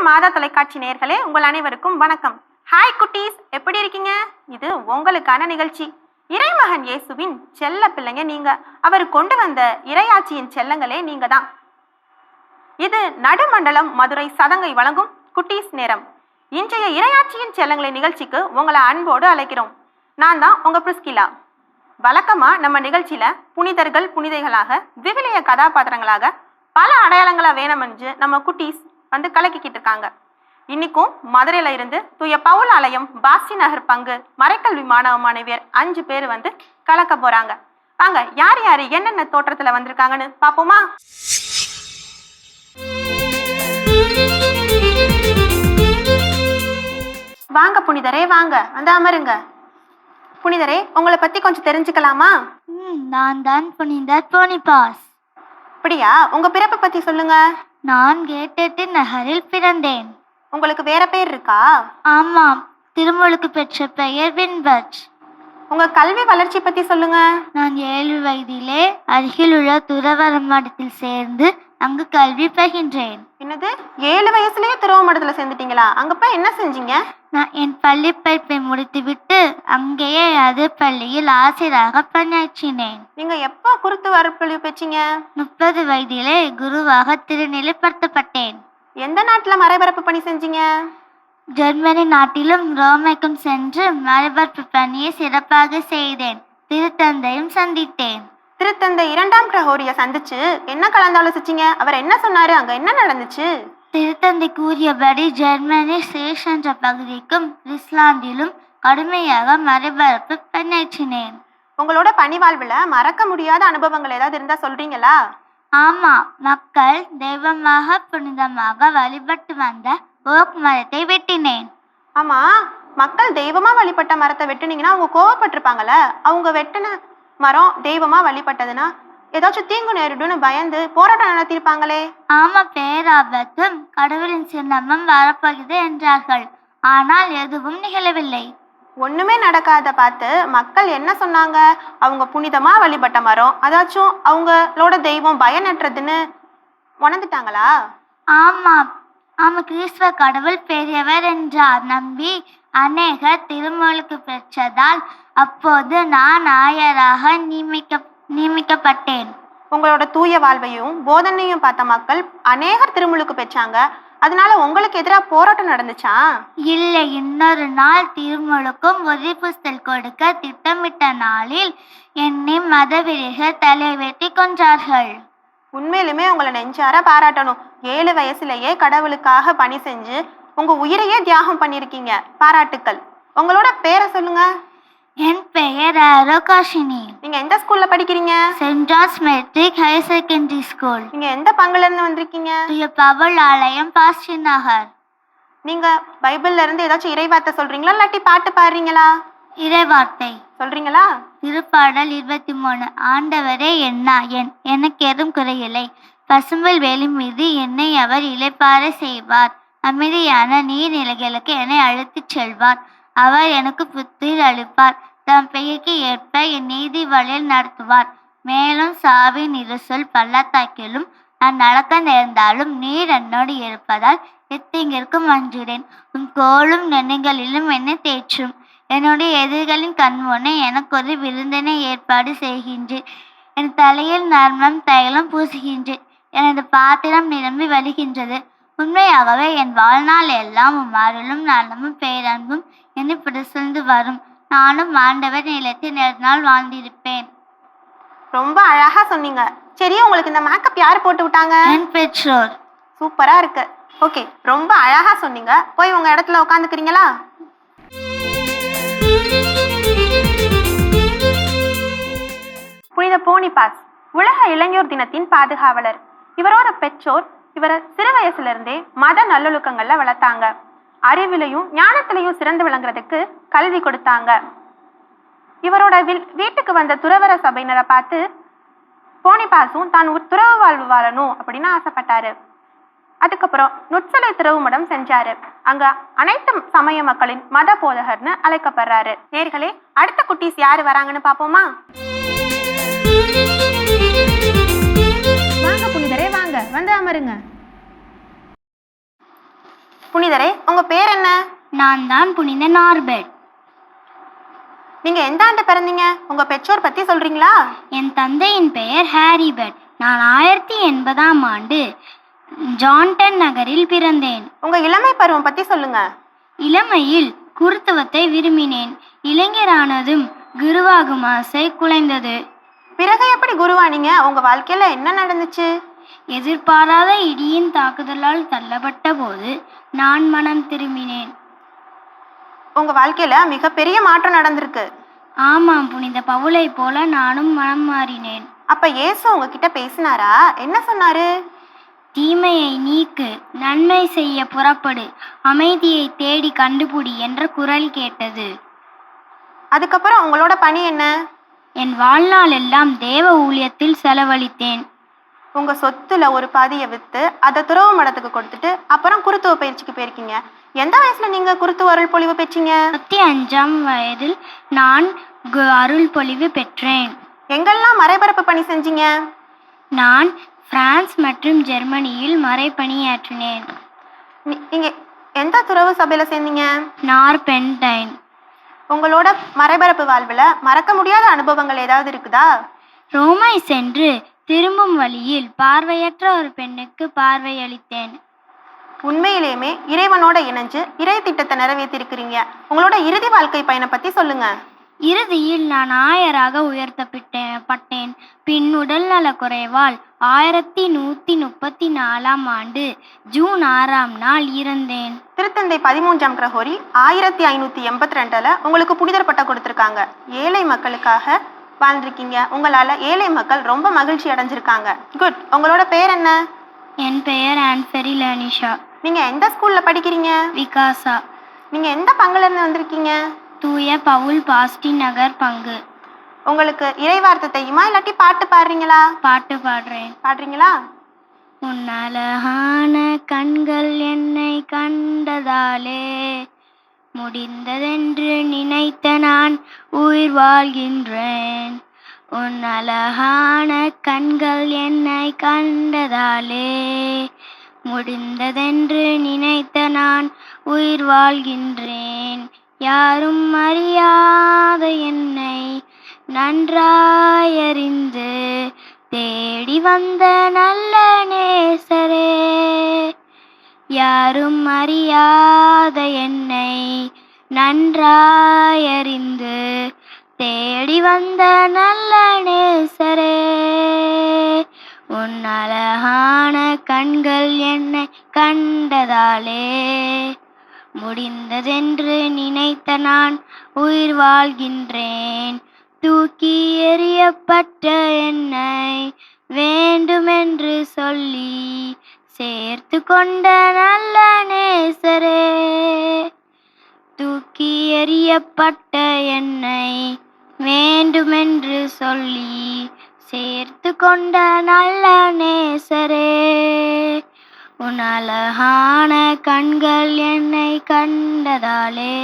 மாதா தொலைக்காட்சி நேயர்களே, உங்கள் அனைவருக்கும் வணக்கம். ஹாய் குட்டீஸ், எப்படி இருக்கீங்க? இது உங்களுக்கான நிகழ்ச்சி. இறைமகன் இயேசுவின் செல்ல பிள்ளைங்க நீங்க. அவர் கொண்டு வந்த இறையாட்சியின் செல்லங்களே நீங்க தான். இது நடுமண்டலம் மதுரை சதங்கை வழங்கும் குட்டீஸ் நேரம். இன்றைய இறையாட்சியின் செல்லங்களை நிகழ்ச்சிக்கு உங்களை அன்போடு அழைக்கிறோம். நான் தான் உங்க பிரிஸ்கிலா. வழக்கமா நம்ம நிகழ்ச்சியில புனிதர்கள் புனிதைகளாக, விவிலிய கதாபாத்திரங்களாக பல அடையாளங்களா வேணுமென்று நம்ம குட்டீஸ் வந்து கலக்கிக்கிட்டு இருக்காங்க. இன்னைக்கும் மதுரையில இருந்து தூய பவுல் ஆலயம், பாஸ்டி நகர் பங்கு, மறைக்கல்வி மாணவ மாணவியர் 5 பேர் வந்து கலக்க போறாங்க. வாங்க, யார் யாரு என்னென்ன தோற்றத்துல வந்திருக்காங்கன்னு பாப்போமா? வாங்க புனிதரே, வாங்க வந்து அமருங்க. புனிதரே, உங்களை பத்தி கொஞ்சம் தெரிஞ்சுக்கலாமா? நான் தான் புனிதர் போனிபாஸ். அப்படியா? உங்க பிறப்பை பத்தி சொல்லுங்க. நான் கேட்டெட்டு நகரில் பிறந்தேன். உங்களுக்கு வேற பேர் இருக்கா? ஆமாம், திருமுழுக்கு பெற்ற பெயர் வின்பர்ச். உங்க கல்வி வளர்ச்சி பத்தி சொல்லுங்க. நான் 7 வயதிலே அருகில் உள்ள துறவர மடத்தில் சேர்ந்து அங்கு கல்வி பயின்றேன். என்னது, 7 வயசுலயே துறவ மடத்துல சேர்ந்துட்டீங்களா? அங்க போய் என்ன செஞ்சீங்க? நான் என் பள்ளி படிப்பை முடித்துவிட்டு அங்கேயே அதே பள்ளியில் ஆசிரியராக பணியாற்றினேன். நீங்க எப்போ குருத்து வரப்பள்ளி பெற்றீங்க? 30 வயதிலே குருவாக திருநிலைப்படுத்தப்பட்டேன். எந்த நாட்டுல மறைபரப்பு பணி செஞ்சீங்க? ஜெர்மனி நாட்டிலும் ரோமைக்கும் சென்று மறைபரப்பு பணியை சிறப்பாக செய்தேன். திருத்தந்தையும் சந்தித்தேன். திருத்தந்தை 2ஆம் கிரகோரிய சந்திச்சு என்ன கலந்தாலோசிச்சீங்க? அவர் என்ன சொன்னாரு? அங்க என்ன நடந்துச்சு? திருத்தந்தை கூறியபடி ஜெர்மனி சேஷ் என்ற பகுதிக்கும் இஸ்லாந்திலும் கடுமையாக மறைபரப்பு பணியாற்றினேன். உங்களோட பணிவாழ்வுல மறக்க முடியாத அனுபவங்கள் ஏதாவது இருந்தா சொல்றீங்களா? ஆமா, மக்கள் தெய்வமாக புனிதமாக வழிபட்டு வந்த ஓக் மரத்தை வெட்டினேன். ஆமா, மக்கள் தெய்வமா வழிபட்ட மரத்தை வெட்டுனீங்கன்னா அவங்க கோவப்பட்டிருப்பாங்கல்ல. அவங்க வெட்டின மரம் தெய்வமா வழிபட்டதுன்னா ஏதாச்சும் தீங்கு நேரிடும்னு பயந்து போராட்டம் நடத்திருப்பாங்களே. ஆமா, பேராபத்தும் கடவுளின் சின்னமும் வரப்போகுது என்றார்கள். ஆனால் எதுவும் நிகழவில்லை. ஒண்ணுமே நடக்காத பார்த்து மக்கள் என்ன சொன்னாங்க? அவங்க புனிதமா வழிபட்ட மரம், அதாச்சும் அவங்களோட தெய்வம் பயனற்றதுன்னு உணர்ந்துட்டாங்களா? ஆமாம் ஆமா, கிறிஸ்துவ கடவுள் பெரியவர் என்றார் நம்பி அநேகர் திருமுழுக்கு பெற்றதால் அப்போது நான் ஆயராக நியமிக்கப்பட்டேன். உங்களோட தூய வாழ்வையும் போதனையும் பார்த்த மக்கள் அநேகர் திருமுழுக்கு பெற்றாங்க. அதனால உங்களுக்கு எதிராக போராட்டம் நடந்துச்சா? இல்லை, இன்னொரு நாள் திருமுழுக்கும் உதிர்ப்புஸ்தல் கொடுக்க திட்டமிட்ட நாளில் என்னை மதவெறிகள் தலை வெட்டி கொன்றார்கள். உண்மையிலுமே உங்களை நெஞ்சார பாராட்டணும். 7 வயசுலயே கடவுளுக்காக பணி செஞ்சு உங்க உயிரையே தியாகம் பண்ணிருக்கீங்க. பாராட்டுக்கள். உங்களோட பேரை சொல்லுங்க. என் பெயர் ஆரோகாஷினி. நீங்க எந்த ஸ்கூல்ல படிக்கிறீங்க? Saint John's matric higher secondary school. நீங்க எந்த பங்குல இருந்து வந்திருக்கீங்க? தூய பவுல் ஆலயம், பாஸ்டி நகர். நீங்க பைபிள்ல இருந்து ஏதாச்சும் இறைவார்த்தை சொல்றீங்களா, இல்லாட்டி பாட்டு பாடுறீங்களா? இறைவார்த்தை சொல்றீங்களா? திருப்பாடல் 23. ஆண்டவரே எனக்கு எதுவும் குறையில்லை. பசும்புல் வேலி மீது என்னை அவர் இளைப்பாற செய்வார். அமைதியான நீர்நிலைகளுக்கு என்னை அழைத்துச் செல்வார். அவர் எனக்கு புத்துயிர் அளிப்பார். தம் பெயருக்கு ஏற்ப என் நீதி வழியில் நடத்துவார். மேலும் சாவின் இருசொல் பள்ளத்தாக்கிலும் நான் நடக்க நேர்ந்தாலும் நீர் என்னோடு இருப்பதால் எத்தீங்கிற்கும் அஞ்சுகிறேன். உன் கோலும் நெண்ணிகளிலும் என்னை தேற்றும். என்னுடைய எதிரிகளின் கண்முன்னே எனக்கு ஒரு விருந்தினை ஏற்பாடு செய்கின்றேன். என் தலையில் நர்மம் தைலம் பூசுகின்றேன். எனது பாத்திரம் நிரம்பி வழிகின்றது. உண்மையாகவே என் வாழ்நாள் எல்லாம் அருளும் நலமும் பேரன்பும் என்னை பிடிச்சிருந்து வரும். நானும் ஆண்டவர் நிலத்தில் நெடுநாள் வாழ்ந்திருப்பேன். ரொம்ப அழகா சொன்னீங்க. சரி, உங்களுக்கு இந்த மேக்கப் யார் போட்டு விட்டாங்க? என் பெற்றோர். சூப்பரா இருக்கு. ஓகே, ரொம்ப அழகா சொன்னீங்க. போய் உங்க இடத்துல உட்காந்துக்கிறீங்களா? புனித போனிபாஸ் உலக இளைஞர் தினத்தின் பாதுகாவலர். இவரோட பெற்றோர் இவரை சிறு வயசுல இருந்தே மத நல்லொழுக்கங்கள்ல வளர்த்தாங்க. அறிவிலையும் ஞானத்திலையும் சிறந்து விளங்குறதுக்கு கல்வி கொடுத்தாங்க. இவரோட வீட்டுக்கு வந்த துறவர சபையினரை பார்த்து போனிபாஸும் தான் துறவு வாழ்வு வாழணும் அப்படின்னு ஆசைப்பட்டாரு. அதுக்கப்புறம் நுட்சலை துறவு மடம் செஞ்சாரு. அங்க அனைத்து சமய மக்களின் மத போதகர்னு அழைக்கப்படுறாரு. நேர்களே, அடுத்த குட்டீஸ் யாரு வராங்கன்னு பாப்போமா? வாங்க புனிதரே, வாங்க வந்து அமருங்க. புனிதரே, உங்க பேர் என்ன? நான் தான் புனித நார்பெட். நீங்க எந்த ஆண்டு பிறந்தீங்க? உங்க பெற்றோர் பத்தி சொல்றீங்களா? என் தந்தையின் பெயர் ஹாரிபெட். நான் 1080ஆம் ஆண்டு ஜான்டன் நகரில் பிறந்தேன். உங்க இளமை பருவம் பத்தி சொல்லுங்க. இளமையில் குருத்துவத்தை விரும்பினேன். இளைஞரானதும் குருவாகும் ஆசை குலைந்தது. பிறகு எப்படி குருவானீங்க? உங்க வாழ்க்கையில என்ன நடந்துச்சு? எதிர்பாராத இடியின் தாக்குதலால் தள்ளப்பட்ட போது நான் மனம் திரும்பினேன். உங்க வாழ்க்கையில மிகப்பெரிய மாற்றம் நடந்திருக்கு. ஆமாம், புனித பவுலை போல நானும் மனம் மாறினேன். அப்ப இயேசு உங்ககிட்ட பேசினாரா? என்ன சொன்னாரு? தீமையை நீக்கு, நன்மை செய்ய புறப்படு, அமைதியை தேடி கண்டுபிடி என்ற குரல் கேட்டது. அதுக்கப்புறம் உங்களோட பணி என்ன? என் வாழ்நாள் எல்லாம் தேவ ஊழியத்தில் செலவழித்தேன். உங்க சொத்துல ஒரு பாதியை வித்து அதை துறவு மடத்துக்கு கொடுத்துட்டு அப்புறம் குருத்துவ பயிற்சிக்கு போயிருக்கீங்க. எந்த வயசுல நீங்க குருத்துவ அருள் பொழிவு பெற்றீங்க? 25ஆம் வயதில் நான் அருள் பொழிவு பெற்றேன். எங்கெல்லாம் மறைபரப்பு பணி செஞ்சீங்க? நான் பிரான்ஸ் மற்றும் ஜெர்மனியில் மறைபணியாற்றினேன். நீங்க எந்த துறவு சபையில சேர்ந்தீங்க? நார்பென்டைன். உங்களோட மறைபரப்பு வாழ்வுல மறக்க முடியாத அனுபவங்கள் ஏதாவது இருக்குதா? ரோமை சென்று திரும்பும் வழியில் பார்வையற்ற ஒரு பெண்ணுக்கு பார்வையளித்தேன். உண்மையிலேயுமே இறைவனோட இணைஞ்சு இறை திட்டத்தை நிறைவேற்றிருக்கிறீங்க. உங்களோட இறுதி வாழ்க்கை பயணம் பத்தி சொல்லுங்க. இறுதியில் நான் ஆயராக உயர்த்தப்பட்டேன். பின் உடல்நல குறைவால் 1134ஆம் ஆண்டு ஜூன் 6ஆம் நாள் இறந்தேன். திருத்தந்தை 13ஆம் கிரகோரி 1582ல உங்களுக்கு புனிதர் பட்டம் கொடுத்திருக்காங்க. ஏழை மக்களுக்காக வாழ்ந்திருக்கீங்க. உங்களால ஏழை மக்கள் ரொம்ப மகிழ்ச்சி அடைஞ்சிருக்காங்க. குட். உங்களோட பேர் என்ன? என் பெயர் ஆன்ஃபெரி லேனிஷா. நீங்க எந்த ஸ்கூல்ல படிக்கிறீங்க? விகாசா. நீங்க எந்த பங்குல இருந்து வந்திருக்கீங்க? தூய பவுல் பாஸ்டின் நகர் பங்கு. உங்களுக்கு இறைவார்த்தை தெரியுமா, இல்லாட்டி பாட்டு பாடுறீங்களா? பாட்டு பாடுறேன். பாடுறீங்களா? உன்னழகான கண்கள் என்னை கண்டதாலே முடிந்ததென்று நினைத்த நான் உயிர் வாழ்கின்றேன். உன் அழகான கண்கள் என்னை கண்டதாலே முடிந்ததென்று நினைத்த நான் உயிர் வாழ்கின்றேன். யாரும் அறியாத என்னை நன்றாயறிந்து தேடி வந்த நல்ல நேசரே, யாரும் அறியாத என்னை நன்றாயறிந்து தேடி வந்த நல்ல நேசரே, உன் அழகான கண்கள் என்னை கண்டதாலே முடிந்ததென்று நினைத்த நான் உயிர் வாழ்கின்றேன். தூக்கி எறியப்பட்ட என்னை வேண்டுமென்று சொல்லி சேர்த்து கொண்ட நல்ல நேசரே, தூக்கி எறியப்பட்ட என்னை வேண்டுமென்று சொல்லி சேர்த்து கொண்ட நல்ல நேசரே, உன் அழகான கண்கள் என்னை கண்டதாலே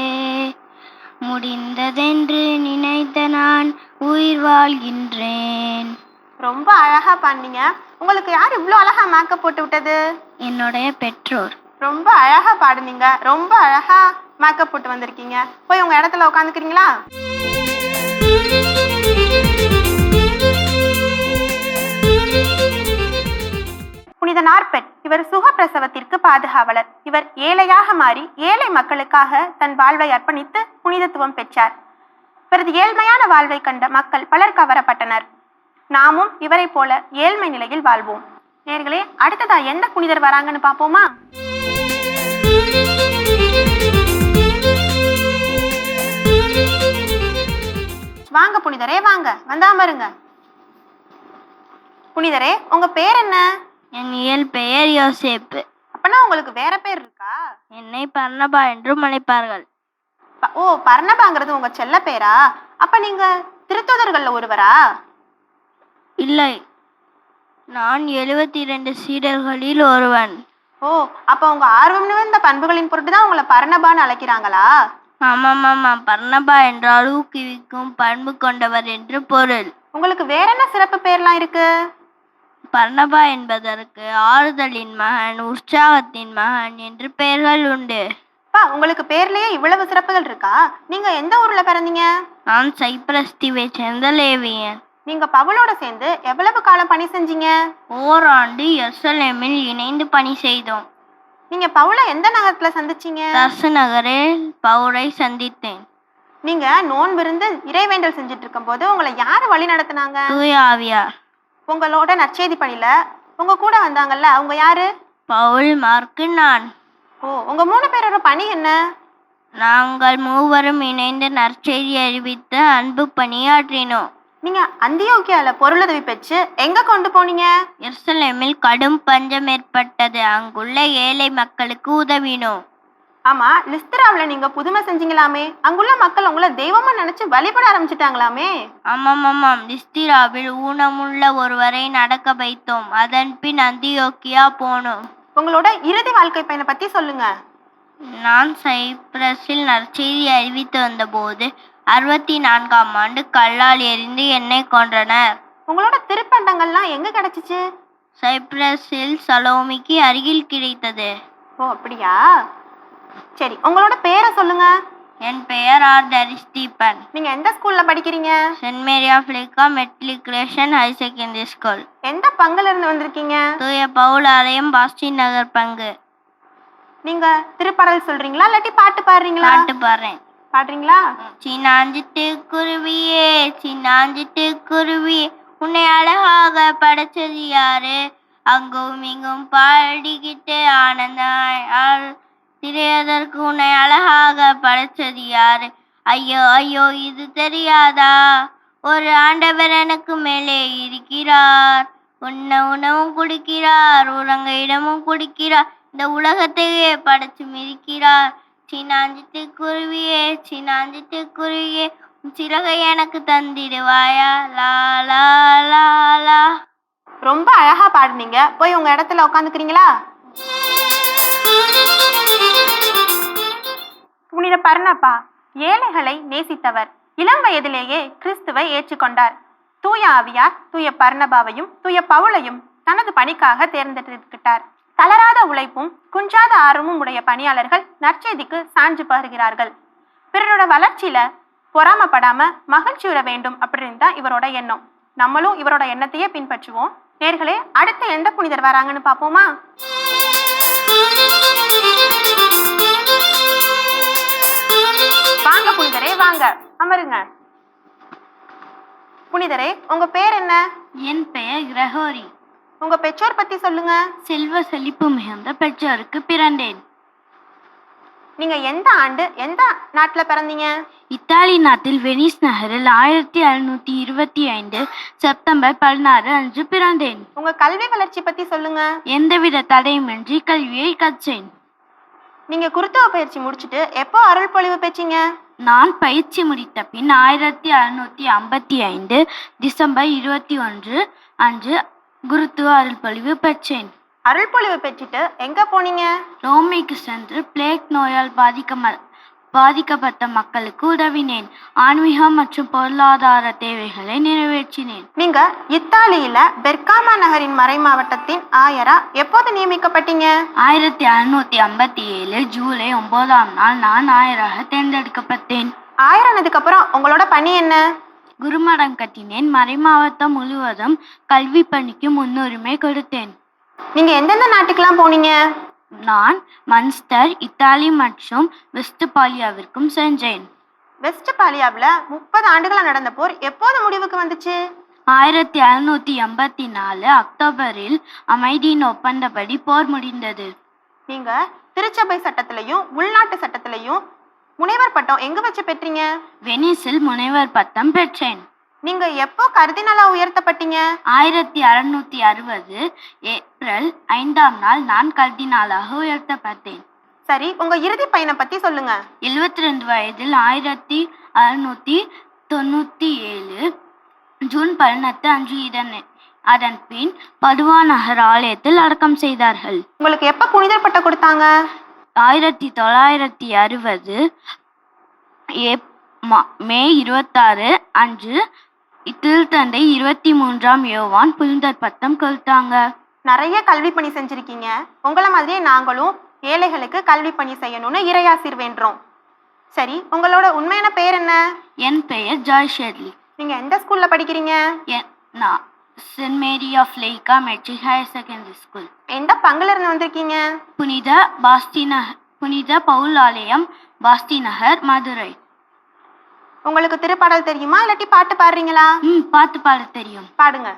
முடிந்ததென்று நினைத்த நான் உயிர் வாழ்கின்றேன். ரொம்ப அழகா பாடுனீங்க. உங்களுக்கு யார் இவ்வளோ அழகா மேக்கப் போட்டு விட்டது? என்னுடைய பெற்றோர். ரொம்ப அழகா பாடுனீங்க. ரொம்ப அழகா மேக்கப் போட்டு வந்திருக்கீங்க. போய் உங்க இடத்துல உட்காந்துக்கிறீங்களா? புனித நார்பெட் இவர் சுகப்பிரசவத்திற்கு பாதுகாவலர். இவர் ஏழையாக மாறி ஏழை மக்களுக்காக தன் வாழ்வை அர்ப்பணித்து புனிதத்துவம் பெற்றார். இவரது ஏழ்மையான வாழ்வை கண்ட மக்கள் பலர் கவரப்பட்டனர். நாமும் இவரை போல ஏழ்மை நிலையில் வாழ்வோம். நேர்களே, அடுத்ததா எந்த புனிதர் வராங்கன்னு பாப்போமா? வாங்க புனிதரே, வாங்க, வந்தாமருங்க. புனிதரே, உங்க பேர் என்ன? என் இயல் பெயர் யோசேப்பு. அப்பனா உங்களுக்கு வேற பேர் இருக்கா? என்னை பர்னபா என்றும் அழைப்பார்கள். ஓ, பர்னபாங்கிறது உங்க செல்ல பேரா? அப்ப நீங்க திருத்தூதர்கள்ல ஒருவரா? இல்லை, நான் 72 சீடர்களில் ஒருவன். ஓ, அப்ப உங்க ஆர்வம் நிறைந்த பண்புகளின் பொருட்டு தான் உங்களை பர்னபான்னு அழைக்கிறாங்களா? ஆமாம் ஆமாம், பர்னபா என்றால் ஊக்குவிக்கும் பண்பு கொண்டவர் என்று பொருள். உங்களுக்கு வேற என்ன சிறப்பு பேர்லாம் இருக்கு? பர்னபா என்பதற்கு ஆறுதலின் மகன், உற்சாகத்தின் மகன் என்று பெயர்கள் உண்டு. அப்பா, உங்களுக்கு பேர்லயே இவ்வளவு சிறப்புகள் இருக்கா? நீங்க எந்த ஊர்ல பிறந்தீங்க? நான் சைப்ரஸ் தீவை சேர்ந்த லேவியன். நீங்க பவுலோட சேர்ந்து எவ்வளவு காலம் பணி செஞ்சீங்க? ஓராண்டு எருசலேமில் இணைந்து பணி செய்தோம். நீங்க பவுலை எந்த நகரத்துல சந்திச்சீங்க? தர்சு நகரில் பவுலை சந்தித்தேன். நீங்க நோன்பிருந்து இறைவேண்டல் செஞ்சுட்டு இருக்கும் போது உங்களை யாரு வழி நடத்தினாங்க? தூய ஆவியார். உங்களோட நற்செய்தி பணியில உங்க கூட வந்தாங்கல்ல, அவங்க யாரு? பவுல், மார்க்கு, நான். ஓ, உங்க 3 பேரோட பணி என்ன? நாங்கள் மூவரும் இணைந்து நற்செய்தி அறிவித்து அன்பு பணியாற்றினோம். நீங்க அந்தியோக்கியால பொருளுதவி பெற்று எங்க கொண்டு போனீங்க? எருசலேமில் கடும் பஞ்சம் ஏற்பட்டது. அங்குள்ள ஏழை மக்களுக்கு உதவினோம். ஆமா, லிஸ்திராவுல நீங்க புதுமை செஞ்சீங்களாமே, அங்குள்ள மக்கள் உங்களை தெய்வமா நினைச்சு வழிபட ஆரம்பிச்சிட்டாங்களாமே? ஆமாம், லிஸ்திராவில் ஊனமுள்ள ஒருவரை நடக்க வைத்தோம். அதன் பின் அந்தியோக்கியா போனோம். உங்களோட இறுதி வாழ்க்கை பயனை பத்தி சொல்லுங்க. நான் சைப்ரஸில் நற்செய்தி அறிவித்து வந்தபோது 64ஆம் ஆண்டு கல்லால் எறிந்து என்னை கொன்றனர். உங்களோட திருப்பண்டங்கள்லாம் எங்க கிடைச்சிச்சு? சைப்ரஸில் சலோமிக்கு அருகில் கிடைத்தது. ஓ, அப்படியா? சரி, உங்களோட பேரை சொல்லுங்க. என் பெயர் அரிஸ்தீபன். நீங்க எந்த ஸ்கூல்ல படிக்கிறீங்க? சென்ட் மேரி ஆஃப் லேக்கா மெட்ரிகுலேஷன் ஹை செகண்டரி ஸ்கூல். எந்த பங்குல இருந்து வந்திருக்கீங்க? தூய பவுல் ஆலயம், பாஸ்டின் நகர் பங்கு. நீங்க திருப்பாடல் சொல்றீங்களா இல்லாட்டி பாட்டு பாடுறீங்களா? பாட்டு பாடுறேன். பாடுறீங்களா? சின்னாஞ்சிட்டு குருவியே, சின்னாஞ்சிட்டு குருவியே, உன்னை அழகாக படைச்சது யாரு? அங்கும் இங்கும் பாடிக்கிட்டு ஆனந்தாய் திரையதற்கு உன்னை அழகாக படைச்சது யாரு? ஐயோ ஐயோ, இது தெரியாதா? ஒரு ஆண்டவர் எனக்கு மேலே இருக்கிறார். உண்ண உணவும் குடிக்கிறார், உறங்க இடமும் குடிக்கிறார், இந்த உலகத்தையே படைச்சு மிதிக்கிறார். சின்னாஞ்சிட்டு குருவியே, சின்னாஞ்சிட்டு குருவியே, சிறகை எனக்கு தந்திடுவாயா? லா லா லா லா. ரொம்ப அழகா பாடுனீங்க. போய் உங்க இடத்துல உட்காந்துக்கிறீங்களா? புனித பர்னபா ஏழைகளை நேசித்தவர். இளம் வயதிலேயே கிறிஸ்துவை ஏற்றுக்கொண்டார். தூய ஆவியார் தூய பர்னபாவையும் தூய பவுலையும் தனது பணிக்காக தேர்ந்தெடுத்துக்கிட்டார். தளராத உழைப்பும் குன்றாத ஆர்வமும் உடைய பணியாளர்கள் நற்செய்திக்கு சான்று பகர்கிறார்கள். பிறரோட வளர்ச்சியில பொறாமப்படாம மகிழ்ச்சியுற வேண்டும் அப்படின்னு தான் இவரோட எண்ணம். நம்மளும் இவரோட எண்ணத்தையே பின்பற்றுவோம். நேர்களே, அடுத்து எந்த புனிதர் வராங்கன்னு பார்ப்போமா? வாங்க புனிதரே, வாங்க அமருங்க. புனிதரே, உங்க பேர் என்ன? என் பெயர் கிரகோரி. உங்க பெற்றோர் பத்தி சொல்லுங்க. செல்வ செழிப்பு மிகுந்த பெற்றோருக்கு பிறந்தேன். நீங்க எந்த ஆண்டு எந்த நாட்டுல பிறந்தீங்க? இத்தாலி நாட்டில் வெனிஸ் நகரில் 1725 செப்டம்பர் 16 அன்று பிறந்தேன். உங்க கல்வி வளர்ச்சி பத்தி சொல்லுங்க. எந்தவித தடையுமின்றி கல்வியை கற்றேன். நீங்க குருத்துவ பயிற்சி முடிச்சுட்டு எப்போ அருள் பொழிவு பெற்றீங்க? நான் பயிற்சி முடித்த பின் 1755 டிசம்பர் 21 அன்று குருத்துவ அருள் பொழிவு பெற்றேன். அருள் பொழிவு பெற்றுட்டு எங்க போனீங்க? ரோமிற்கு சென்று பிளேக் நோயால் பாதிக்கப்பட்ட மக்களுக்கு உதவினேன். ஆன்மீகம் மற்றும் பொருளாதார தேவைகளை நிறைவேற்றினேன். நீங்க இத்தாலியில பெர்காமா நகரின் மறை மாவட்டத்தின் ஆயரா எப்போது நியமிக்கப்பட்டீங்க? 1757 ஜூலை 9ஆம் நாள் நான் ஆயராக தேர்ந்தெடுக்கப்பட்டேன். ஆயரானதுக்கு அப்புறம் உங்களோட பணி என்ன? குருமடம் கட்டினேன். மறை மாவட்டம் முழுவதும் கல்வி பணிக்கு முன்னுரிமை கொடுத்தேன். நீங்க எந்தெந்த நாட்டுக்கெல்லாம் போனீங்க? நான் மன்ஸ்டர், இத்தாலி மற்றும் வெஸ்ட்பாலியாவிற்கும் சென்றேன். வெஸ்ட்பாலியாவில் 30 ஆண்டுகளா நடந்த போர் எப்போது முடிவுக்கு வந்துச்சு? 1784 அக்டோபரில் அமைதியின் ஒப்பந்தப்படி போர் முடிந்தது. நீங்க திருச்சபை சட்டத்திலையும் உள்நாட்டு சட்டத்திலையும் முனைவர் பட்டம் எங்க வச்சு பெற்றீங்க? வெனிஸில் முனைவர் பட்டம் பெற்றேன். நீங்க எப்போ கர்தினாலா உயர்த்தப்பட்டீங்க? 1660 ஏப்ரல் 5ஆம் நாள் நான் கர்தினாலாக உயர்த்தப்பட்டேன். சரி, உங்க இறுதி பயணம் பத்தி சொல்லுங்க. 72 வயதில் 1697 ஜூன் 18 அன்று அதன் பின் பதுவா நகர் ஆலயத்தில் அடக்கம் செய்தார்கள். உங்களுக்கு எப்ப புனிதர் பட்டம் கொடுத்தாங்க? 1960 மே 26 அன்று திருத்தந்தை 23ஆம் யோவான் புனிதர் பட்டம் கொடுத்தாங்க. நிறைய கல்வி பணி செஞ்சிருக்கீங்க. உங்களை மாதிரியே நாங்களும் ஏழைகளுக்கு கல்வி பணி செய்யணும்னு இறையாசிர் வேண்டுறோம். சரி, உங்களோட உண்மையான பேர் என்ன? என் பெயர் ஜாய் ஷெர்லி. நீங்க எந்த ஸ்கூல்ல படிக்கிறீங்க? நான் சென்ட் மேரி ஆஃப் லேக்கா மெட்ரிக் ஹையர் செகண்டரி ஸ்கூல். எந்த பங்குல இருந்து வந்திருக்கீங்க? புனித பவுல் ஆலயம், பாஸ்தி நகர், மதுரை. உங்களுக்கு திருப்பாடல் தெரியுமா, இல்லாட்டி பாட்டு பாடுறீங்களா? பாட்டு பாட தெரியும். பாடுங்க.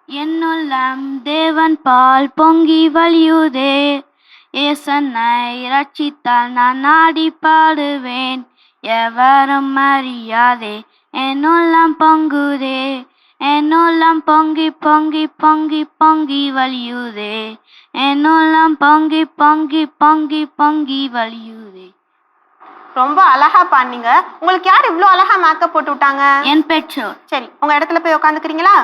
என்னுள்ளம் தேவன் பால் பொங்கி வழியுதே, ஏசன்னை ரட்சித்தால் நான் நாடி பாடுவேன். எவரும் அறியாதே என்னுள்ளம் பொங்குதே, என்னுள்ளம் பொங்கி பொங்கி பொங்கி பொங்கி வழியுதே, என்னுள்ளம் பொங்கி பொங்கி பொங்கி பொங்கி வழியுதே. ரொம்ப அழகா பாடுனீங்க. உங்களுக்கு யார் இவ்வளோ அழகா மேக்கப் போட்டு விட்டாங்க? என் பெற்றோர். சரி, உங்க இடத்துல போய் உட்காந்துக்கிறீங்களா?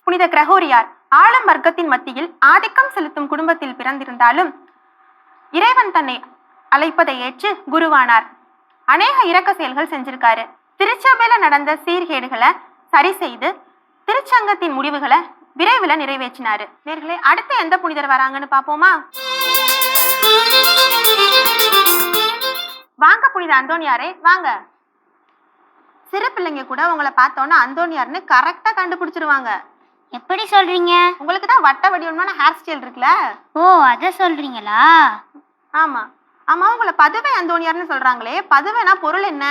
புனித கிரகோரியார் ஆளும் வர்க்கத்தின் மத்தியில் ஆதிக்கம் செலுத்தும் குடும்பத்தில் பிறந்திருந்தாலும் இறைவன் தன்னை அழைப்பதை ஏற்று குருவானார். அநேக இரக்க செயல்கள் செஞ்சிருக்காரு. திருச்சபையில நடந்த சீர்கேடுகளை சரி செய்து திருச்சங்கத்தின் முடிவுகளை விரைவில் நிறைவேற்றினாரு. நேர்களே, அடுத்து எந்த புனிதர் வராங்கன்னு பாப்போமா? வாங்க புனித அந்தோனியாரே, வாங்க. சிறு பிள்ளைங்க கூட உங்களை பார்த்தோன்னா அந்தோனியார்னு கரெக்டா கண்டுபிடிச்சிருவாங்க. எப்படி சொல்றீங்க? உங்களுக்கு தான் வட்ட வடிவமான ஹேர் ஸ்டைல் இருக்குல்ல? ஓ, அத சொல்றீங்களா? ஆமா ஆமா, உங்களை பதுவை அந்தோனியார்னு சொல்றாங்களே, பதுவைனா பொருள் என்ன?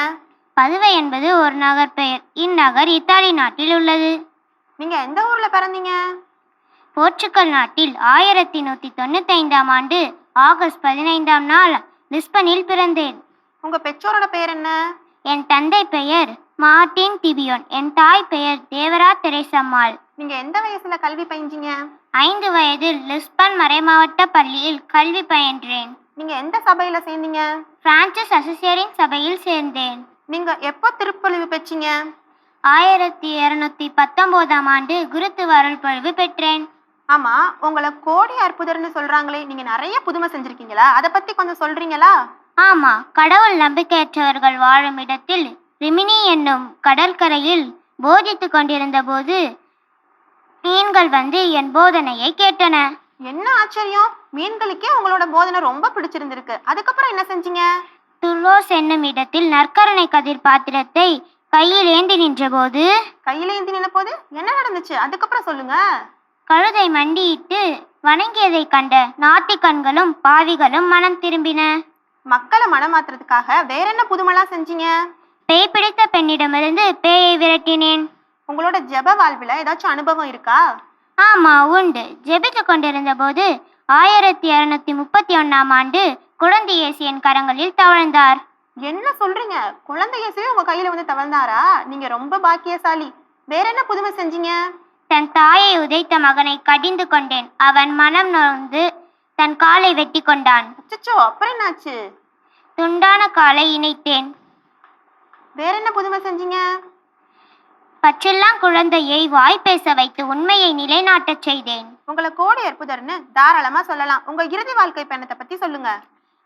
பதுவை என்பது ஒரு நகர் பெயர். இந்நகர் இத்தாலி நாட்டில் உள்ளது. நீங்க எந்த ஊர்ல பிறந்தீங்க? போர்ச்சுகல் நாட்டில் 1195ஆம் ஆண்டு ஆகஸ்ட் 15ஆம் நாள் லிஸ்பனில் பிறந்தேன். உங்க பெற்றோரோட பெயர் என்ன? என் தந்தை பெயர் மார்டின் திபியோன். என் தாய் பெயர் தேவரா தெரேசம்மாள். நீங்க எந்த வயசுல கல்வி பயின்றீங்க? 5 வயதில் லிஸ்பன் மறைமாவட்ட பள்ளியில் கல்வி பயின்றேன். நீங்க எந்த சபையில சேர்ந்தீங்க? பிரான்சிஸ் அசிசியரின் சபையில் சேர்ந்தேன். நீங்க எப்போ திருப்பொழிவு பெற்றீங்க? 1219ஆம் ஆண்டு குருத்துவ அருள்பொழிவு பெற்றேன். ஆமா, உங்களை கோடி அற்புதர்னு சொல்றாங்களே, நீங்க நிறைய புதுமை செஞ்சிருக்கீங்களா? அதை பத்தி கொஞ்சம் சொல்றீங்களா? ஆமா, கடவுள் நம்பிக்கையற்றவர்கள் வாழும் இடத்தில் ரிமினி என்னும் கடற்கரையில் போதித்து கொண்டிருந்த போது மீன்கள் வந்து என் போதனையை கேட்டன. என்ன ஆச்சரியம், மீன்களுக்கே உங்களோட போதனை ரொம்ப பிடிச்சிருந்திருக்கு. அதுக்கப்புறம் என்ன செஞ்சீங்க? துர்ரோஸ் என்னும் இடத்தில் நற்கருணை கதிர் பாத்திரத்தை கையில் ஏந்தி நின்ற போது கையில ஏந்தி நின்ற போது என்ன நடந்துச்சு? அதுக்கப்புறம் சொல்லுங்க. கழுதை மண்டியிட்டு வணங்கியதை கண்ட நாத்தி கண்களும் பாவிகளும் மனம் திரும்பின. மக்களை மனமாத்துறதுக்காக வேற என்ன புதுமெல்லாம் செஞ்சீங்க? பேய் பிடித்த பெண்ணிடமிருந்து பேயை விரட்டினேன். உங்களோட ஜெப வாழ்வில் ஏதாச்சும் அனுபவம் இருக்கா? ஆமா, உண்டு. ஜெபித்து கொண்டிருந்த போது 1231ஆம் ஆண்டு குழந்தை இயேசு என் கரங்களில் தவழ்ந்தார். என்ன சொல்றீங்க? குழந்தை இயேசுவே உங்க கையில வந்து தவழ்ந்தாரா? நீங்க ரொம்ப பாக்கியசாலி. வேற என்ன புதுமை செஞ்சீங்க? தன் தாயை உதைத்த மகனை கடிந்து கொண்டேன். அவன் மனம் நொந்து தன் காலை வெட்டி கொண்டான். அச்சச்சோ, அப்புறம் என்னாச்சு? துண்டான காலை இணைத்தேன். வேற என்ன புதுமை செஞ்சீங்க? பச்செல்லாம் குழந்தையை வாய் பேச வைத்து உண்மையை நிலைநாட்டச் செய்தேன். உங்களை கோடி அற்புதர்னு தாராளமா சொல்லலாம். உங்க இறுதி வாழ்க்கை பயணத்தை பத்தி சொல்லுங்க.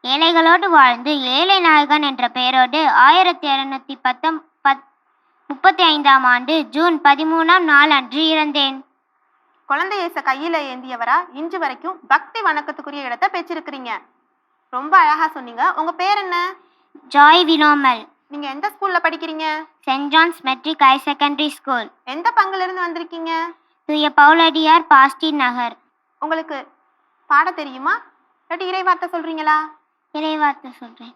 ஏழைகளோடு வாழ்ந்து ஏழை நாயகன் என்ற பெயரோடு 1235ஆம் ஆண்டு ஜூன் 13ஆம் நாள் அன்று இறந்தேன். குழந்தை இயேசு கையில ஏந்தியவரா இன்று வரைக்கும் பக்தி வணக்கத்துக்குரிய இடத்தை பெற்றிருக்கிறீங்க. ரொம்ப அழகா சொன்னீங்க. உங்க பேர் என்ன? ஜாய் வினோமல். நீங்க எந்த ஸ்கூல்ல படிக்கிறீங்க? Saint John's matric higher secondary school. எந்த பங்குல இருந்து வந்திருக்கீங்க? தூய பவுலடியார், பாஸ்டி நகர். உங்களுக்கு பாட தெரியுமா, இல்லாட்டி இறைவார்த்தை சொல்றீங்களா? இறைவார்த்தை சொல்றேன்.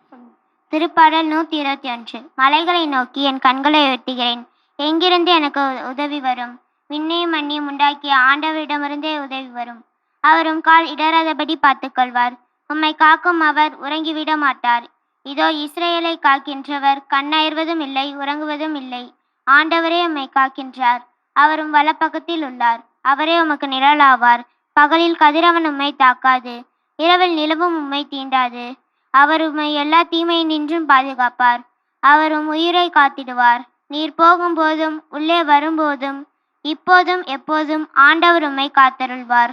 திருப்பாடல் 121. மலைகளை நோக்கி என் கண்களை வெட்டுகிறேன். எங்கிருந்து எனக்கு உதவி வரும்? விண்ணையும் மண்ணையும் உண்டாக்கிய ஆண்டவரிடமிருந்தே உதவி வரும். அவரும் கால் இடராதபடி பார்த்துக்கொள்வார். உம்மை காக்கும் அவர் உறங்கிவிட மாட்டார். இதோ இஸ்ரேலை காக்கின்றவர் கண்ணயர்வதும் இல்லை, உறங்குவதும் இல்லை. ஆண்டவரே உம்மை காக்கின்றார். அவரும் வலப்பக்கத்தில் உள்ளார். அவரே உமக்கு நிழலாவார். பகலில் கதிரவன் உம்மை தாக்காது, இரவில் நிலவும் உம்மை தீண்டாது. அவர் உம்மை எல்லா தீமையினின்றும் பாதுகாப்பார். அவரும் உயிரை காத்திடுவார். நீர் போகும்போதும் உள்ளே வரும்போதும் இப்போதும் எப்போதும் ஆண்டவர் உம்மை காத்தருள்வார்.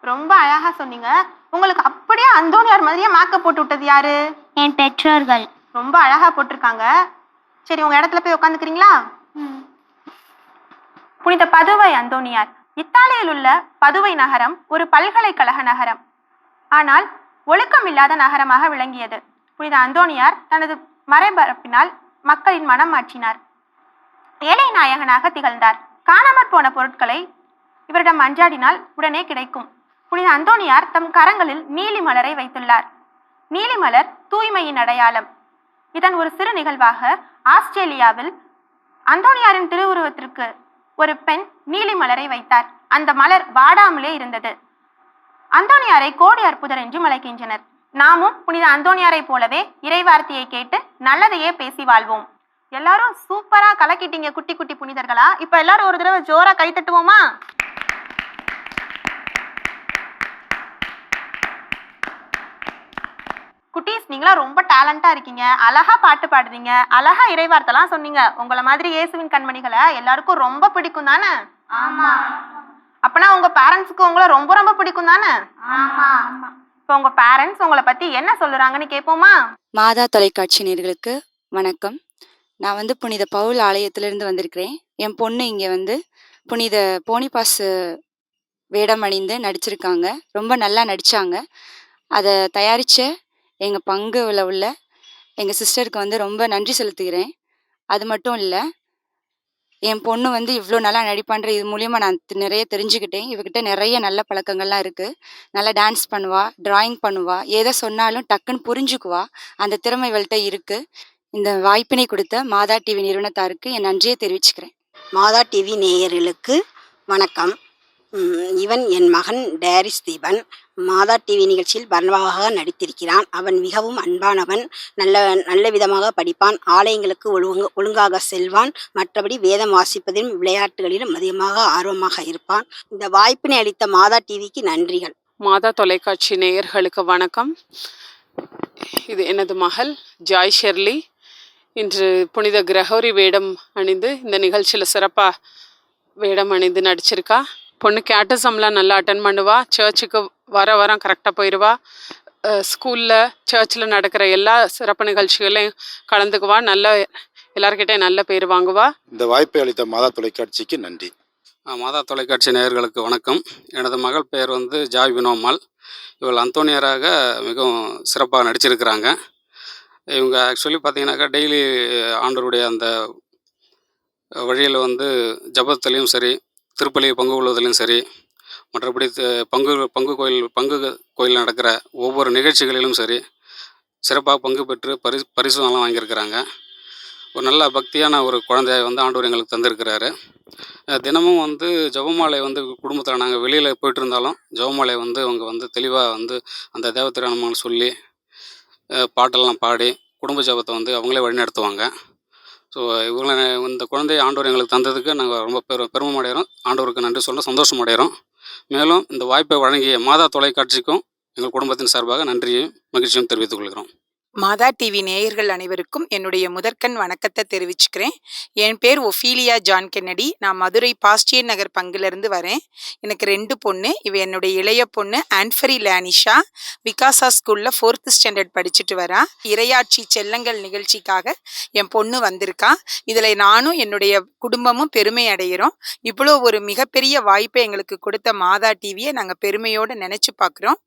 ரொம்ப அழகா சொன்னீங்க. உங்களுக்கு அப்படியே அந்தோனியார் மாதிரியே மேக்கப் போட்டு விட்டது யாரு? என் பெற்றோர்கள். ரொம்ப அழகா போட்டிருக்காங்க. சரி, உங்க இடத்துல போய் உட்காந்துக்கிறீங்களா? புனித பதுவை அந்தோணியார். இத்தாலியில் உள்ள பதுவை நகரம் ஒரு பல்கலைக்கழக நகரம், ஆனால் ஒழுக்கமில்லாத நகரமாக விளங்கியது. புனித அந்தோணியார் தனது மறைபரப்பினால் மக்களின் மனம் மாற்றினார். ஏழை நாயகனாக திகழ்ந்தார். காணாமற் போன பொருட்களை இவரிடம் மன்றாடினால் உடனே கிடைக்கும். புனித அந்தோணியார் தம் கரங்களில் நீலி மலரை வைத்துள்ளார். நீலி மலர் தூய்மையின் அடையாளம். இதன் ஒரு சிறு நிகழ்வாக ஆஸ்திரேலியாவில் அந்தோணியாரின் திருவுருவத்திற்கு ஒரு பெண் நீலி மலரை வைத்தார். அந்த மலர் வாடாமலே இருந்தது. அந்தோணியாரை கோடி அற்புதர் என்று அழைக்கின்றனர். நாமும் புனித அந்தோணியாரை போலவே இறைவார்த்தையை கேட்டு நல்லதையே பேசி வாழ்வோம். எல்லாரும் சூப்பரா கலக்கிட்டீங்க குட்டி குட்டி புனிதர்களா. இப்ப எல்லாரும் ஒரு தடவை ஜோரா கை தட்டுவோமா? குட்டீஸ், நீங்களா ரொம்ப டேலண்டா இருக்கீங்க. அழகா பாட்டு பாடுறீங்க, அழகா இறைவார்த்தைலாம் சொன்னீங்க. உங்களை மாதிரி இயேசுவின் கண்மணிகளை எல்லாருக்கும் ரொம்ப பிடிக்கும் தானே? ஆமா. அப்பனா உங்க பேரண்ட்ஸுக்கு உங்களை ரொம்ப ரொம்ப பிடிக்கும் தானே? ஆமா. இப்போ உங்க பேரண்ட்ஸ் உங்களை பத்தி என்ன சொல்லுறாங்கன்னு கேட்போமா? மாதா தொலைக்காட்சி நேயர்களுக்கு வணக்கம். நான் வந்து புனித பவுல் ஆலயத்திலிருந்து வந்திருக்கிறேன். என் பொண்ணு இங்கே வந்து புனித போனிபாஸ் வேடம் அணிந்து நடிச்சிருக்காங்க. ரொம்ப நல்லா நடித்தாங்க. அதை தயாரித்த எங்கள் பங்குல உள்ள எங்கள் சிஸ்டருக்கு வந்து ரொம்ப நன்றி செலுத்துகிறேன். அது மட்டும் இல்லை, என் பொண்ணு வந்து இவ்வளோ நல்லா நடிப்பான்ற இது மூலியமா நான் நிறைய தெரிஞ்சுக்கிட்டேன். இவகிட்ட நிறைய நல்ல பழக்கங்கள்லாம் இருக்குது. நல்லா டான்ஸ் பண்ணுவா, டிராயிங் பண்ணுவா, எதை சொன்னாலும் டக்குன்னு புரிஞ்சுக்குவா. அந்த திறமை இவள்கிட்ட இருக்குது. இந்த வாய்ப்பினை கொடுத்த மாதா டிவி நிறுவனத்தாருக்கு என் நன்றியை தெரிவிச்சுக்கிறேன். மாதா டிவி நேயர்களுக்கு வணக்கம். இவன் என் மகன் டேரிஸ் தீபன். மாதா டிவி நிகழ்ச்சியில் பர்ணவாக நடித்திருக்கிறான். அவன் மிகவும் அன்பானவன், நல்ல விதமாக படிப்பான், ஆலயங்களுக்கு ஒழுங்காக செல்வான், மற்றபடி வேதம் வாசிப்பதிலும் விளையாட்டுகளிலும் அதிகமாக ஆர்வமாக இருப்பான். இந்த வாய்ப்பினை அளித்த மாதா டிவிக்கு நன்றிகள். மாதா தொலைக்காட்சி நேயர்களுக்கு வணக்கம். இது எனது மகள் ஜாய் ஷெர்லி. இன்று புனித கிரகோரி வேடம் அணிந்து இந்த நிகழ்ச்சியில் சிறப்பாக வேடம் அணிந்து நடிச்சிருக்கா. பொண்ணு கேட்டிசம்லாம் நல்லா அட்டன் பண்ணுவா. சர்ச்சுக்கு வாரம் கரெக்டாக போயிடுவா. ஸ்கூலில் சர்ச்சில் நடக்கிற எல்லா சிறப்பு நிகழ்ச்சிகளையும் கலந்துக்குவா. எல்லார்கிட்டையும் நல்ல பேர் வாங்குவா. இந்த வாய்ப்பை அளித்த மாதா தொலைக்காட்சிக்கு நன்றி. மாதா தொலைக்காட்சி நேயர்களுக்கு வணக்கம். எனது மகள் பெயர் வந்து ஜாய் வினோமால். இவள் அந்தோனியராக மிகவும் சிறப்பாக நடிச்சிருக்கிறாங்க. இவங்க ஆக்சுவலி பார்த்தீங்கன்னாக்கா டெய்லி ஆண்டவருடைய அந்த வழியில் வந்து ஜபத்துலேயும் சரி, திருப்பலியை பங்கு கொள்வதிலும் சரி, மற்றபடி பங்கு கோயில் நடக்கிற ஒவ்வொரு நிகழ்ச்சிகளிலும் சரி சிறப்பாக பங்கு பெற்று பரிசு நல்லா வாங்கியிருக்கிறாங்க. ஒரு நல்ல பக்தியான ஒரு குழந்தைய வந்து ஆண்டவர் எங்களுக்கு தந்திருக்கிறாரு. தினமும் வந்து ஜெபமாலை வந்து குடும்பத்தில் நாங்கள் வெளியில் போயிட்டு இருந்தாலும் ஜெபமாலை வந்து அவங்க வந்து தெளிவாக வந்து அந்த தேவத்திரானமாக சொல்லி பாட்டெல்லாம் பாடி குடும்ப ஜெபத்தை வந்து அவங்களே வழிநடத்துவாங்க. ஸோ இவங்களை இந்த குழந்தைய ஆண்டவர் எங்களுக்கு தந்ததுக்கு நாங்கள் ரொம்ப பெருமை அடைகிறோம். ஆண்டவருக்கு நன்றி சொல்ல சந்தோஷம் அடைகிறோம். மேலும் இந்த வாய்ப்பை வழங்கிய மாதா தொலைக்காட்சிக்கும் எங்கள் குடும்பத்தின் சார்பாக நன்றியையும் மகிழ்ச்சியும் தெரிவித்துக் கொள்கிறோம். மாதா டிவி நேயர்கள் அனைவருக்கும் என்னுடைய முதற்கண் வணக்கத்தை தெரிவிச்சுக்கிறேன். என் பேர் ஒஃபீலியா ஜான் கென்னடி. நான் மதுரை பாஸ்டியன் நகர் பங்கிலிருந்து வரேன். எனக்கு 2 பொண்ணு. இவ என்னுடைய இளைய பொண்ணு ஆன்ஃபரி லேனிஷா. விகாசா ஸ்கூலில் 4th ஸ்டாண்டர்ட் படிச்சுட்டு வரா. இறையாட்சி செல்லங்கள் நிகழ்ச்சிக்காக என் பொண்ணு வந்திருக்கா. இதில் நானும் என்னுடைய குடும்பமும் பெருமை அடைகிறோம். இவ்வளோ ஒரு மிகப்பெரிய வாய்ப்பை எங்களுக்கு கொடுத்த மாதா டிவியை நாங்கள் பெருமையோடு நினச்சி பார்க்குறோம்.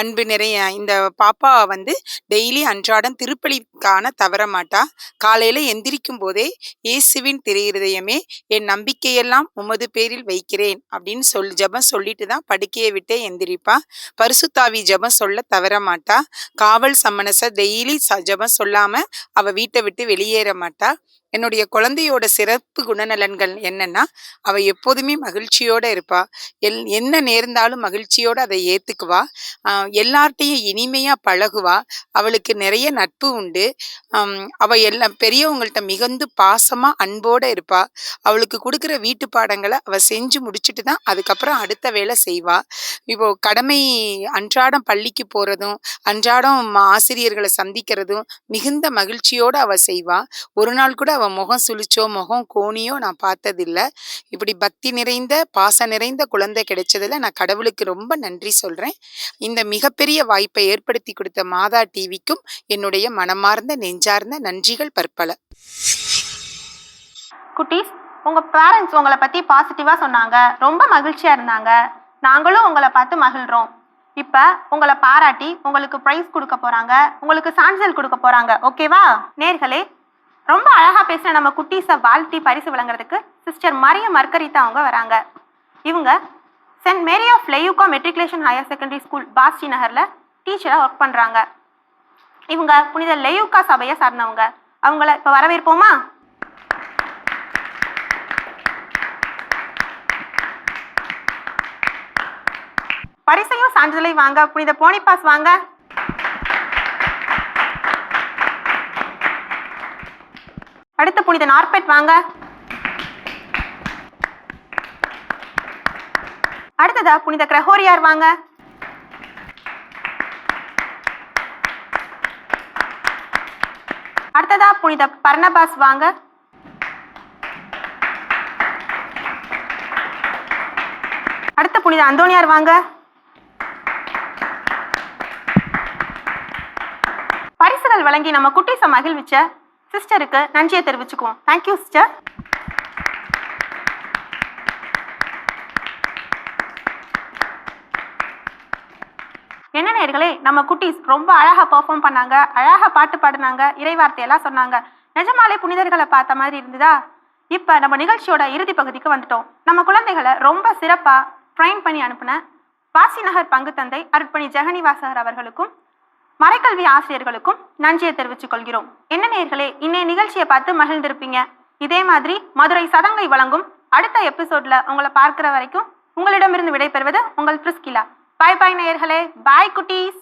அன்பு நிறைய இந்த பாப்பா வந்து டெய்லி அன்றாடம் திருப்பலிக்கான தவற மாட்டா. காலையில எந்திரிக்கும் போதே இயேசுவின் திரையிருதயமே என் நம்பிக்கையெல்லாம் உமது பேரில் வைக்கிறேன் அப்படின்னு ஜெபம் சொல்லிட்டு தான் படுக்கையை விட்டே எந்திரிப்பா. பரிசுத்தாவி ஜெபம் சொல்ல தவற மாட்டா. காவல் சம்மனச டெய்லி ஜெபம் சொல்லாம அவ வீட்டை விட்டு வெளியேற மாட்டா. என்னுடைய குழந்தையோட சிறப்பு குணநலன்கள் என்னன்னா, அவ எப்போதுமே மகிழ்ச்சியோட இருப்பா. என்ன நேர்ந்தாலும் மகிழ்ச்சியோட அதை ஏத்துக்குவா. எல்லார்ட்டையும் இனிமையா பழகுவா. அவளுக்கு நிறைய நட்பு உண்டு. அவ எல்லாம் பெரியவங்கள்ட்ட மிகுந்து பாசமா அன்போட இருப்பா. அவளுக்கு கொடுக்குற வீட்டு பாடங்களை அவ செஞ்சு முடிச்சுட்டு தான் அதுக்கப்புறம் அடுத்த வேலை செய்வா. இப்போ அன்றாடம் பள்ளிக்கு போறதும் ஆசிரியர்களை சந்திக்கிறதும் மிகுந்த மகிழ்ச்சியோட அவ செய்வா. ஒரு நாள் கூட அவள் முகம் சுளிச்சோ முகம் கோணியோ நான் பார்த்ததில்ல. இப்படி பக்தி நிறைந்த பாசம் நிறைந்த குழந்தை கிடைச்சதில் நான் கடவுளுக்கு ரொம்ப நன்றி சொல்கிறேன். இந்த மிகப்பெரிய வாய்ப்பை ஏற்படுத்தி கொடுத்த மாதா டிவிக்கும் என்னுடைய மனமார்ந்த நெஞ்சார்ந்த நன்றிகள் பற்பல. குட்டீஸ், உங்க பேரண்ட்ஸ் உங்களை பத்தி பாசிட்டிவா சொன்னாங்க, ரொம்ப மகிழ்ச்சியா இருந்தாங்க. நாங்களும் உங்களை பார்த்து மகிழ்றோம். இப்ப உங்களை பாராட்டி உங்களுக்கு பிரைஸ் கொடுக்க போறாங்க, உங்களுக்கு சான்றிதழ் கொடுக்க போறாங்க. ஓகேவா? நேர்களே, ரொம்ப அழகா பேசுற நம்ம குட்டீஸை வாழ்த்தி பரிசு வழங்குறதுக்கு சிஸ்டர் மரியம் மர்கரிதா அவங்க வராங்க. இவங்க சென்ட் மேரி ஆஃப் லெயூகா மெட்ரிகுலேஷன் ஹையர் செகண்டரி ஸ்கூல் பாஸ்டி நகர்ல டீச்சரா ஒர்க் பண்றாங்க. இவங்க புனித லெயூகா சபையை சார்ந்தவங்க. அவங்கள இப்ப வரவேற்போமா? பரிசையும் சான்றிதழை வாங்க புனித போனிபாஸ் வாங்க. அடுத்து புனித நார்பெட் வாங்க. அடுத்ததா புனித கிரகோரியார் வாங்க. அடுத்ததா புனித பர்னபாஸ் வாங்க. அடுத்த புனித அந்தோனியார் வாங்க. பரிசுகள் வழங்கி நம்ம குட்டீஸை மகிழ்விச்ச சிஸ்டருக்கு நன்றியை தெரிவிச்சுக்குவோம். Thank you sister. என்ன நேயர்களே, நம்ம குட்டீஸ் ரொம்ப அழகா பெர்ஃபார்ம் பண்ணாங்க, அழகா பாட்டு பாடினாங்க, இறைவார்த்தையெல்லாம் சொன்னாங்க. நிஜமாலே புனிதர்களை பார்த்த மாதிரி இருந்ததா? இப்ப நம்ம நிகழ்ச்சியோட இறுதி பகுதிக்கு வந்துட்டோம். நம்ம குழந்தைகளை ரொம்ப சிறப்பா ட்ரெயின் பண்ணி அனுப்புன பாஸ்டி நகர் பங்கு தந்தை அருட்பணி ஜெகனி வாசகர் அவர்களுக்கும் மறைக்கல்வி ஆசிரியர்களுக்கும் நன்றியை தெரிவித்துக் கொள்கிறோம். என்ன நேயர்களே, இன்னைய நிகழ்ச்சியை பார்த்து மகிழ்ந்திருப்பீங்க. இதே மாதிரி மதுரை சதங்கை வழங்கும் அடுத்த எபிசோட்ல உங்களை பார்க்கிற வரைக்கும் உங்களிடமிருந்து விடைபெறுவது உங்கள் பிரிஸ்கிலா. பாய் பாய் நேயர்களே. பாய் குட்டீஸ்.